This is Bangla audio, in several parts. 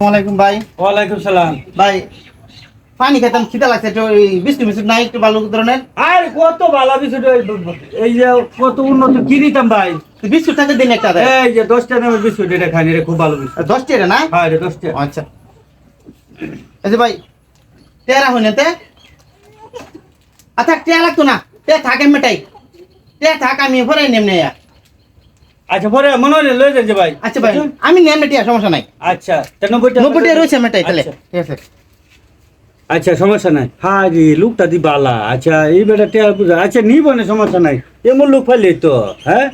ওয়ালাইকুম ভাই। ওয়ালাইকুম সালাম ভাই পানি খেতাম, খিদা লাগছে, একটু বিস্কুট মিস্কুট নাই একটু ভালো ধরনের? আর কত ভালো বিষয় এই যে কত উন্নত কি দিতাম ভাই। বিস্কুট থাকে দিন একটা দেয়। এই যে 10 টাকা বিস্কুট এটা খাই রে, খুব ভালো বিস্কুট। 10 টাকা না? হ্যাঁ রে 10 টাকা। আচ্ছা এই যে ভাই তেরা হইনেতে আচ্ছা টেয়া লাগতো না, তে থাকে মেটাই, তে থাক আমি পরে নেমনে। আচ্ছা পরে মনে হলে লয়ে যাচ্ছে ভাই। আচ্ছা ভাই আমি নেমনে টিয়া, সমস্যা নাই। আচ্ছা 90 টাকা 90 টাকা রয়েছে মেটাই তাহলে। আচ্ছা। ঠিক আছে আচ্ছা সমস্যা নাই। হ্যাঁ রে লোকটা দি বালা। আচ্ছা এই বেটা টেয়া বুঝা। আচ্ছা নিব না, সমস্যা নাই, এমন লোক পাইলে তো। হ্যাঁ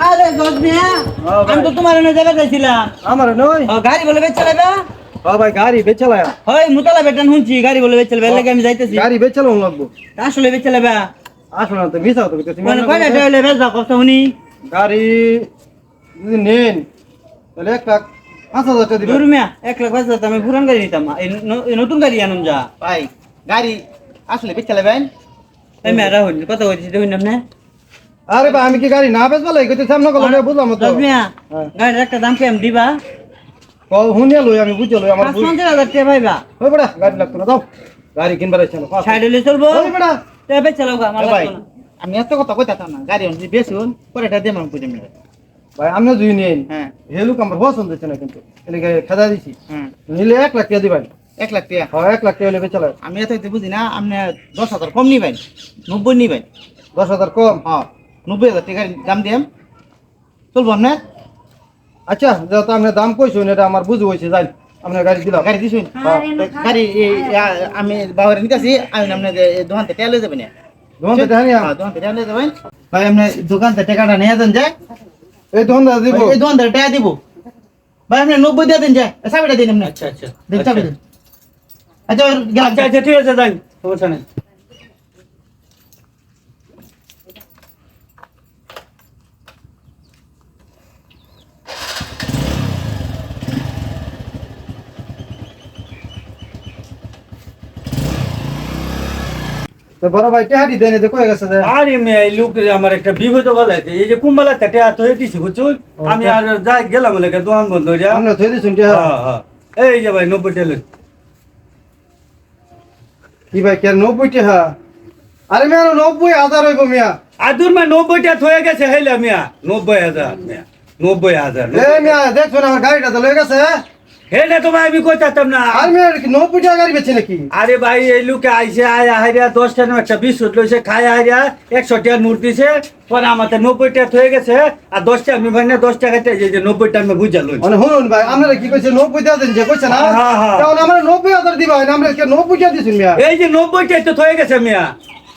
আরে গজমিয়া, আমি তো তোমার এনে জায়গা যাইছিলাম। আমার নয়। গাড়ি বলে বেচ চালাবে? ও ভাই গাড়ি বেচালা। হয় মুতালা বেটান শুনছি গাড়ি বলে বেচ চালাবে, লাগে আমি যাইতেছি। গাড়ি বেচালো লাগবো। আসলে বেচ চালাবে? আসলে তো মিছা তো মানে কয়টা টাইলে বেচ দাও কথা শুনি। গাড়ি যদি নেন তাহলে 1,05,000 টাকা দিবেন। দুরমিয়া 1,05,000 আমি পুরান গাড়ি নিতাম, এই নতুন গাড়ি আনুন যা। ভাই গাড়ি আসলে বেচ চালাবেন? এই মেরা হইনি কথা কইছি দেখুন আপনি। আরে ভাই আমি কি গাড়ি না বেচবা লাগি কইতে সামনে কল বুঝলাম তো। গজমিয়া গাড়ির একটা দাম কেমন দিবা? কল হুনিয়া লই আমি বুঝলো আমার 5,000 টাকা পাইবা। ওই বড়া গাড়ি লাগতো না দাও। গাড়ি কিনবার ইচ্ছা না। সাইড হইলে চলবো? ওই বড়া টাকা বেচ চালাও আমার ভাই লাগতো না। আমি এত কথা কইতাম না, গাড়ি যদি বেচুন পরে এটা দিয়ে আমি বুঝে মিলে। ভাই আমরা দুই নেন। হ্যাঁ হেলুক আমার পছন্দ হচ্ছে না কিন্তু এলাকে খেদা দিছি। হ্যাঁ নিলে 1 লাখ টাকা দিবেন। 1 লাখ টাকা? হ্যাঁ 1 লাখ টাকা হলে বেচালা। আমি এত বুঝি না, আপনি 10,000 কম নিবেন, 90 নিবেন। 10,000 কম। হ্যাঁ 90,000 টাকার দাম দিম, চলবো আপনার? আচ্ছা যেহেতু আপনি দাম কইছেন এটা আমার বুঝ হইছে যাই আপনার গাড়ি দিলাম। গাড়ি দিছুন? গাড়ি আমি বাবার নিতেছি, আমি আপনাকে দোকান থেকে লয়ে যাবেন। দোকান থেকে আনিয়া দোকান থেকে লয়ে যাবেন ভাই, আপনি দোকান থেকে টাকাটা নিয়ে যান যায়। এই দোকানদার দিব। এই দোকান থেকে টাকা দিব ভাই, আপনি 90 দিয়ে দেন যায়, চাবিটা দিন আপনি। আচ্ছা আচ্ছা দেন চাবি দিন। আচ্ছা গেলাম। আচ্ছা আচ্ছা ঠিক আছে যাই, সমস্যা নেই। তো বড় ভাই টেহারি দেন যে কই গেছে যে? আরে মে এই লোক আমার একটা বিপদ বলাইছে, এই যে কুম্বালা তে হাত হয়ে দিছি বুঝছুন। আমি আর যাই গেলাম লাগে দোকান বন্ধ হইয়া। আমরা থই দিছুন টেহা। হ্যাঁ হ্যাঁ এই যে ভাই 90 টাকা। কি ভাই কে 90 টাকা? আরে মিয়া 90,000 হইব মিয়া। আদুর মা 90 টাকা হয়ে গেছে হেলা মিয়া। 90,000 মিয়া 90,000। এ মিয়া দেখছো না আমার গাড়িটা তো লয়ে গেছে। হেলে তো ভাই আমি কইতাম না। আর মিয়া 90 টাকা গাড়ি বেচে নাকি? আরে ভাই এই লোকে আইছে আয় হাইরা 10 টাকা একটা বিস্কুট লইছে খায় হাইরা 100 টাকা নোট দিছে, পরে আমাতে 90 টাকা হয়ে গেছে। আর 10 টাকা আমি ভাই না 10 টাকাতে যে 90 টাকা আমি বুঝা লই। মানে শুনুন ভাই আপনারা কি কইছে 90 টাকা দেন যে কইছে না? তখন আমরা 90,000 দিবা না, আমরা 90 টাকা দিছুন মিয়া। এই যে 90 টাকা তো হয়ে গেছে মিয়া।